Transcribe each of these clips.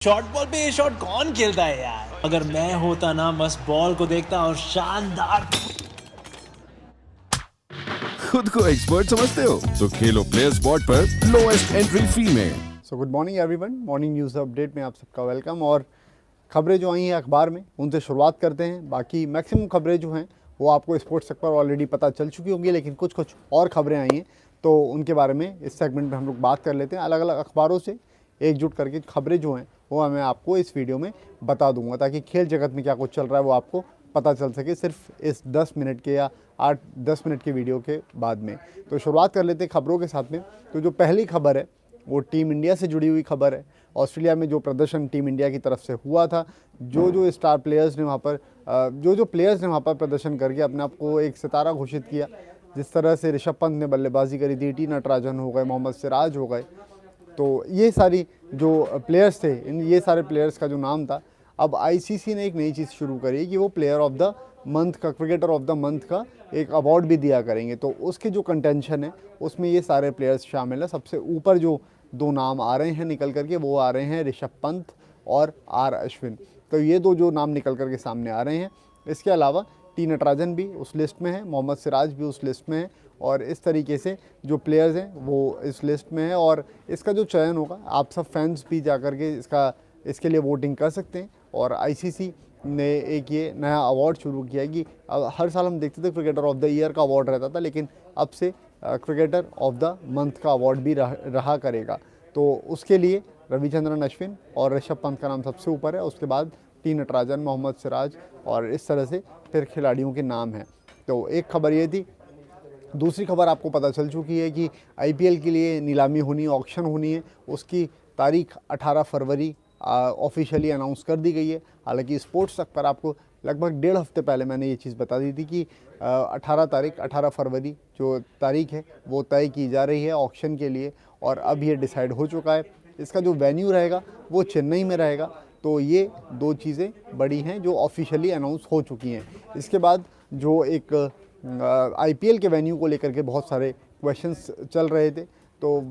Short ball पे ये shot कौन खेलता है यार। अगर मैं होता ना बस बॉल को देखता और शानदार। खुद को एक्सपर्ट समझते हो तो खेलो प्लेयर स्पॉट पर लोएस्ट एंट्री फी में। So good morning everyone, morning news update में आप सबका वेलकम। और खबरें जो आई हैं अखबार में उनसे शुरुआत करते हैं। बाकी मैक्सिमम खबरें जो हैं वो आपको स्पोर्ट्स सेक्टर पर ऑलरेडी पता चल चुकी होंगी, लेकिन कुछ कुछ और खबरें आई हैं तो उनके बारे में इस सेगमेंट में हम लोग बात कर लेते हैं। अलग अलग अखबारों से एकजुट करके खबरें जो हैं वो मैं आपको इस वीडियो में बता दूंगा, ताकि खेल जगत में क्या कुछ चल रहा है वो आपको पता चल सके सिर्फ इस 10 मिनट के या 8-10 मिनट के वीडियो के बाद में। तो शुरुआत कर लेते हैं खबरों के साथ में। तो जो पहली खबर है वो टीम इंडिया से जुड़ी हुई खबर है। ऑस्ट्रेलिया में जो प्रदर्शन टीम इंडिया की तरफ से हुआ था, जो स्टार प्लेयर्स ने वहाँ पर जो प्लेयर्स ने वहाँ पर प्रदर्शन करके अपने आप को एक सितारा घोषित किया, जिस तरह से ऋषभ पंत ने बल्लेबाजी करी थी, टी नटराजन हो गए, मोहम्मद सिराज हो गए, तो ये सारी जो प्लेयर्स थे, ये सारे प्लेयर्स का जो नाम था, अब आईसीसी ने एक नई चीज़ शुरू करी कि वो प्लेयर ऑफ द मंथ का, क्रिकेटर ऑफ द मंथ का एक अवार्ड भी दिया करेंगे। तो उसके जो कंटेंशन है उसमें ये सारे प्लेयर्स शामिल हैं। सबसे ऊपर जो दो नाम आ रहे हैं निकल करके वो आ रहे हैं ऋषभ पंत और आर अश्विन। तो ये दो जो नाम निकल करके सामने आ रहे हैं। इसके अलावा टी नटराजन भी उस लिस्ट में है, मोहम्मद सिराज भी उस लिस्ट में है, और इस तरीके से जो प्लेयर्स हैं वो इस लिस्ट में है। और इसका जो चयन होगा, आप सब फैंस भी जा कर के इसके लिए वोटिंग कर सकते हैं। और आईसीसी ने एक ये नया अवार्ड शुरू किया है कि हर साल हम देखते थे क्रिकेटर ऑफ द ईयर का अवार्ड रहता था, लेकिन अब से क्रिकेटर ऑफ द मंथ का अवार्ड भी रहा करेगा। तो उसके लिए रविचंद्रन अश्विन और ऋषभ पंत का नाम सबसे ऊपर है, उसके बाद टी नटराजन, मोहम्मद सिराज, और इस तरह से फिर खिलाड़ियों के नाम हैं। तो एक खबर ये थी। दूसरी खबर आपको पता चल चुकी है कि आईपीएल के लिए नीलामी होनी, ऑक्शन होनी है। उसकी तारीख 18 फरवरी ऑफिशियली अनाउंस कर दी गई है। हालांकि स्पोर्ट्स तक पर आपको लगभग 1.5 हफ्ते पहले मैंने ये चीज़ बता दी थी कि 18 फरवरी जो तारीख है वो तय की जा रही है ऑक्शन के लिए, और अब ये डिसाइड हो चुका है। इसका जो वेन्यू रहेगा वो चेन्नई में रहेगा। तो ये दो चीज़ें बड़ी हैं जो ऑफिशियली अनाउंस हो चुकी हैं। इसके बाद जो एक आईपीएल के वेन्यू को लेकर के बहुत सारे क्वेश्चंस चल रहे थे, तो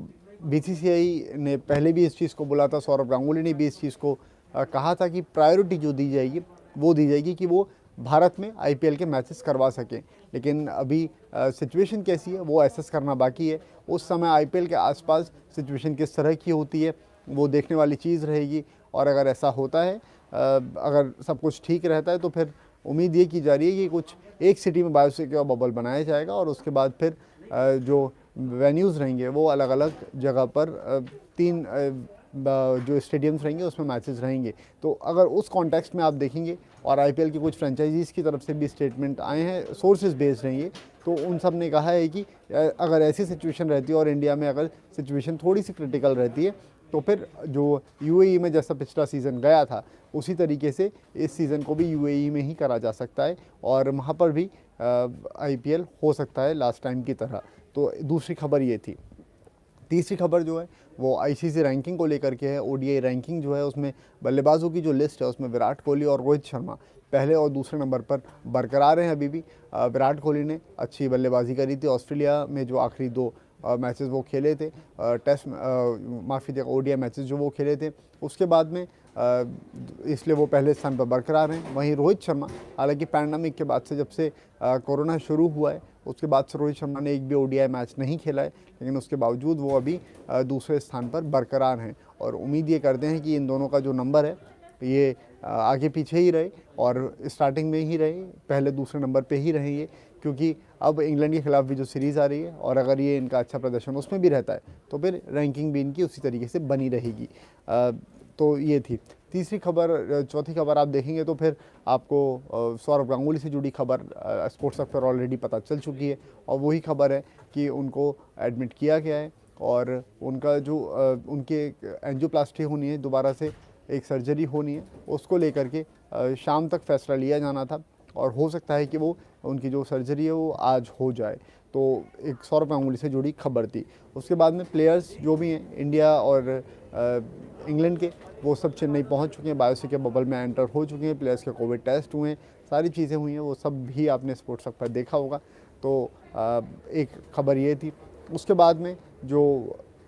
बीसीसीआई ने पहले भी इस चीज़ को बोला था, सौरभ गांगुली ने भी इस चीज़ को कहा था कि प्रायोरिटी जो दी जाएगी वो दी जाएगी कि वो भारत में आईपीएल के मैचेस करवा सकें। लेकिन अभी सिचुएशन कैसी है वो एसेस करना बाकी है। उस समय आईपीएल के आसपास सिचुएशन किस तरह की होती है वो देखने वाली चीज़ रहेगी। और अगर ऐसा होता है, अगर सब कुछ ठीक रहता है, तो फिर उम्मीद ये की जा रही है कि कुछ एक सिटी में बायोसिक्योर बबल बनाया जाएगा, और उसके बाद फिर जो वेन्यूज़ रहेंगे वो अलग अलग जगह पर 3 जो स्टेडियम्स रहेंगे उसमें मैचेस रहेंगे। तो अगर उस कॉन्टेक्स्ट में आप देखेंगे, और आईपीएल की कुछ फ्रेंचाइजीज़ की तरफ से भी स्टेटमेंट आए हैं, सोर्सेज बेस्ड रहेंगे, तो उन सब ने कहा है कि अगर ऐसी सिचुएशन रहती है और इंडिया में अगर सिचुएशन थोड़ी सी क्रिटिकल रहती है, तो फिर जो यूएई में जैसा पिछला सीज़न गया था उसी तरीके से इस सीज़न को भी यूएई में ही करा जा सकता है, और वहाँ पर भी आईपीएल हो सकता है लास्ट टाइम की तरह। तो दूसरी खबर ये थी। तीसरी खबर जो है वो आईसीसी रैंकिंग को लेकर के है। ओडीआई रैंकिंग जो है उसमें बल्लेबाजों की जो लिस्ट है उसमें विराट कोहली और रोहित शर्मा पहले और दूसरे नंबर पर बरकरार हैं अभी भी। विराट कोहली ने अच्छी बल्लेबाजी करी थी ऑस्ट्रेलिया में, जो आखिरी 2 मैचेस वो खेले थे, टेस्ट माफ़ी देगा ओडीआई मैचेस जो वो खेले थे, उसके बाद में इसलिए वो पहले स्थान पर बरकरार हैं। वहीं रोहित शर्मा, हालांकि पैंडमिक के बाद से, जब से कोरोना शुरू हुआ है उसके बाद से रोहित शर्मा ने एक भी ओडीआई मैच नहीं खेला है, लेकिन उसके बावजूद वो अभी दूसरे स्थान पर बरकरार हैं। और उम्मीद ये करते हैं कि इन दोनों का जो नंबर है ये आगे पीछे ही रहे और स्टार्टिंग में ही रहे, पहले दूसरे नंबर पे ही रहे ये, क्योंकि अब इंग्लैंड के खिलाफ भी जो सीरीज़ आ रही है, और अगर ये इनका अच्छा प्रदर्शन उसमें भी रहता है तो फिर रैंकिंग भी इनकी उसी तरीके से बनी रहेगी। तो ये थी तीसरी खबर। चौथी खबर आप देखेंगे तो फिर आपको सौरभ गांगुली से जुड़ी खबर स्पोर्ट्स तक पर ऑलरेडी पता चल चुकी है, और वही खबर है कि उनको एडमिट किया गया है, और उनका जो उनके एंजियोप्लास्टी होनी है, दोबारा से एक सर्जरी होनी है, उसको लेकर के शाम तक फैसला लिया जाना था, और हो सकता है कि वो उनकी जो सर्जरी है वो आज हो जाए। तो एक सौरभ गांगुली से जुड़ी खबर थी। उसके बाद में प्लेयर्स जो भी हैं इंडिया और इंग्लैंड के, वो सब चेन्नई पहुंच चुके हैं, बायोसिक्योर बबल में एंटर हो चुके हैं, प्लेयर्स के कोविड टेस्ट हुए हैं, सारी चीज़ें हुई हैं, वो सब भी आपने स्पोर्ट्स तक पर देखा होगा। तो एक खबर ये थी। उसके बाद में जो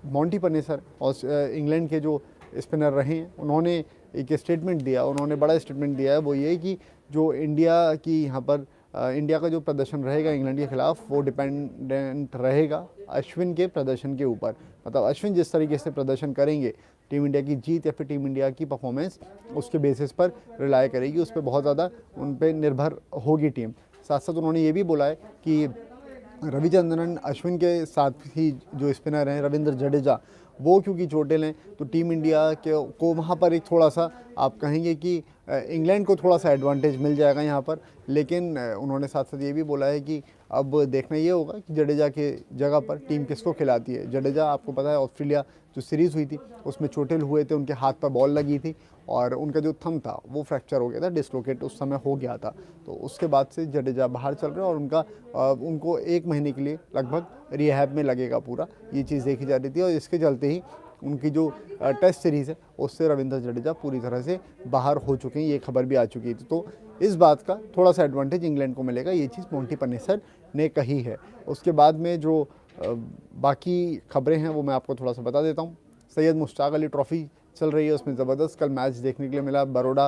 मॉन्टी पनेसर और इंग्लैंड के जो स्पिनर रहे हैं, उन्होंने एक स्टेटमेंट दिया, उन्होंने बड़ा स्टेटमेंट दिया है। वो ये कि जो इंडिया की यहाँ पर इंडिया का जो प्रदर्शन रहेगा इंग्लैंड के खिलाफ वो डिपेंडेंट रहेगा अश्विन के प्रदर्शन के ऊपर। मतलब अश्विन जिस तरीके से प्रदर्शन करेंगे, टीम इंडिया की जीत या फिर टीम इंडिया की परफॉर्मेंस उसके बेसिस पर रिलाय करेगी, उस पर बहुत ज़्यादा उन पर निर्भर होगी टीम। साथ साथ उन्होंने ये भी बोला है कि रविचंद्रन अश्विन के साथ ही जो स्पिनर हैं रविंद्र जडेजा, वो क्योंकि चोटिल हैं तो टीम इंडिया को वहाँ पर एक थोड़ा सा आप कहेंगे कि इंग्लैंड को थोड़ा सा एडवांटेज मिल जाएगा यहाँ पर। लेकिन उन्होंने साथ साथ ये भी बोला है कि अब देखना ये होगा कि जडेजा के जगह पर टीम किसको खिलाती है। जडेजा आपको पता है ऑस्ट्रेलिया जो सीरीज़ हुई थी उसमें चोटिल हुए थे, उनके हाथ पर बॉल लगी थी और उनका जो थंब था वो फ्रैक्चर हो गया था, डिसलोकेट उस समय हो गया था। तो उसके बाद से जडेजा बाहर चल रहे हैं और उनको 1 महीने के लिए लगभग रिहैब में लगेगा पूरा, ये चीज़ देखी जा रही थी। और इसके चलते ही उनकी जो टेस्ट सीरीज़ है उससे रविंद्र जडेजा पूरी तरह से बाहर हो चुके हैं, ये खबर भी आ चुकी थी। तो इस बात का थोड़ा सा एडवांटेज इंग्लैंड को मिलेगा, ये चीज़ मोंटी पन्नेसर ने कही है। उसके बाद में जो बाकी खबरें हैं वो मैं आपको थोड़ा सा बता देता हूँ। सैयद मुश्ताक अली ट्रॉफ़ी चल रही है, उसमें ज़बरदस्त कल मैच देखने के लिए मिला। बड़ौदा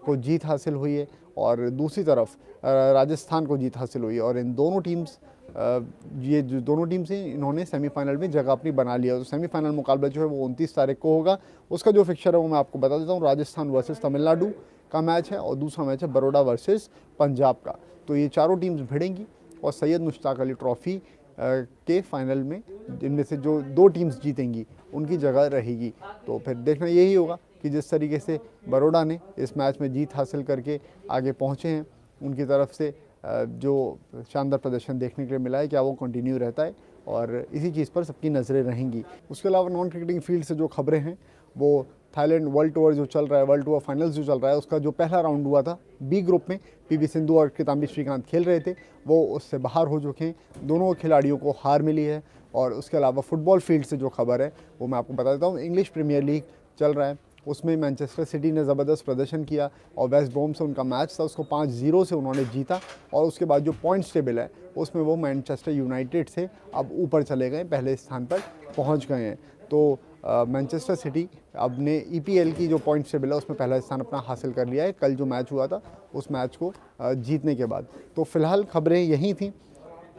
को जीत हासिल हुई है और दूसरी तरफ राजस्थान को जीत हासिल हुई है और इन दोनों टीम्स ये जो दोनों टीम्स हैं इन्होंने सेमीफाइनल में जगह अपनी बना लिया। तो सेमीफाइनल मुकाबला जो है वो 29 तारीख को होगा। उसका जो फिक्चर है वो मैं आपको बता देता हूँ। राजस्थान वर्सेस तमिलनाडु का मैच है और दूसरा मैच है बड़ौदा वर्सेस पंजाब का। तो ये चारों टीम्स भिड़ेंगी और सैयद मुश्ताक अली ट्रॉफ़ी के फाइनल में जिनमें से जो 2 टीम्स जीतेंगी उनकी जगह रहेगी। तो फिर देखना यही होगा कि जिस तरीके से बड़ौदा ने इस मैच में जीत हासिल करके आगे पहुँचे हैं, उनकी तरफ से जो शानदार प्रदर्शन देखने के लिए मिला है क्या वो कंटिन्यू रहता है, और इसी चीज़ पर सबकी नज़रें रहेंगी। उसके अलावा नॉन क्रिकेटिंग फील्ड से जो खबरें हैं वो थाईलैंड वर्ल्ड टूर जो चल रहा है, वर्ल्ड टूर फाइनल्स जो चल रहा है, उसका जो पहला राउंड हुआ था बी ग्रुप में पीवी सिंधु और किदाम्बी श्रीकांत खेल रहे थे, वो उससे बाहर हो चुके हैं। दोनों खिलाड़ियों को हार मिली है। और उसके अलावा फुटबॉल फील्ड से जो खबर है वो मैं आपको बता देता हूँ। इंग्लिश प्रीमियर लीग चल रहा है, उसमें मैनचेस्टर सिटी ने ज़बरदस्त प्रदर्शन किया और वेस्ट ब्रोम से उनका मैच था, उसको 5-0 से उन्होंने जीता। और उसके बाद जो पॉइंट्स टेबल है उसमें वो मैनचेस्टर यूनाइटेड से अब ऊपर चले गए, पहले स्थान पर पहुंच गए हैं। तो मैनचेस्टर सिटी अब ने EPL की जो पॉइंट्स टेबल है उसमें पहला स्थान अपना हासिल कर लिया है कल जो मैच हुआ था उस मैच को जीतने के बाद। तो फिलहाल खबरें यही थी,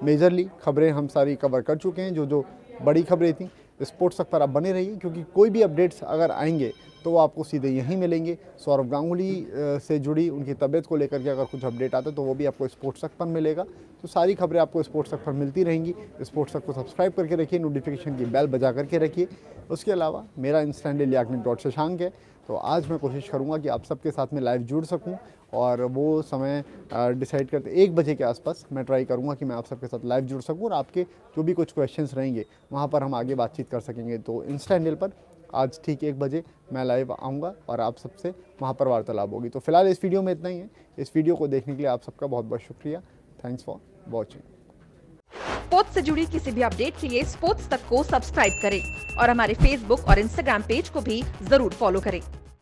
मेजरली खबरें हम सारी कवर कर चुके हैं। जो बड़ी खबरें थी स्पोर्ट्स तक पर आप बने रहिए, क्योंकि कोई भी अपडेट्स अगर आएंगे तो वो आपको सीधे यहीं मिलेंगे। सौरव गांगुली से जुड़ी उनकी तबीयत को लेकर के अगर कुछ अपडेट आता है तो वो भी आपको स्पोर्ट्स तक पर मिलेगा। तो सारी खबरें आपको स्पोर्ट्स तक पर मिलती रहेंगी। स्पोर्ट्स तक को सब्सक्राइब करके रखिए, नोटिफिकेशन की बेल बजा करके रखिए। उसके अलावा मेरा इंस्टा हैंडल याग्निक.शशांक है। तो आज मैं कोशिश करूँगा कि आप सबके साथ में लाइव जुड़ सकूँ और वो समय डिसाइड करते 1 बजे के आसपास मैं ट्राई करूँगा कि मैं आप सबके साथ लाइव जुड़ सकूँ और आपके जो भी कुछ क्वेश्चंस रहेंगे वहाँ पर हम आगे बातचीत कर सकेंगे। तो इंस्टा हैंडल पर आज ठीक 1 बजे मैं लाइव आऊँगा और आप सबसे वहाँ पर वार्तालाप होगी। तो फिलहाल इस वीडियो में इतना ही है। इस वीडियो को देखने के लिए आप सबका बहुत बहुत शुक्रिया। Thanks for watching. स्पोर्ट्स से जुड़ी किसी भी अपडेट के लिए स्पोर्ट्स तक को सब्सक्राइब करें और हमारे फेसबुक और इंस्टाग्राम पेज को भी जरूर फॉलो करें।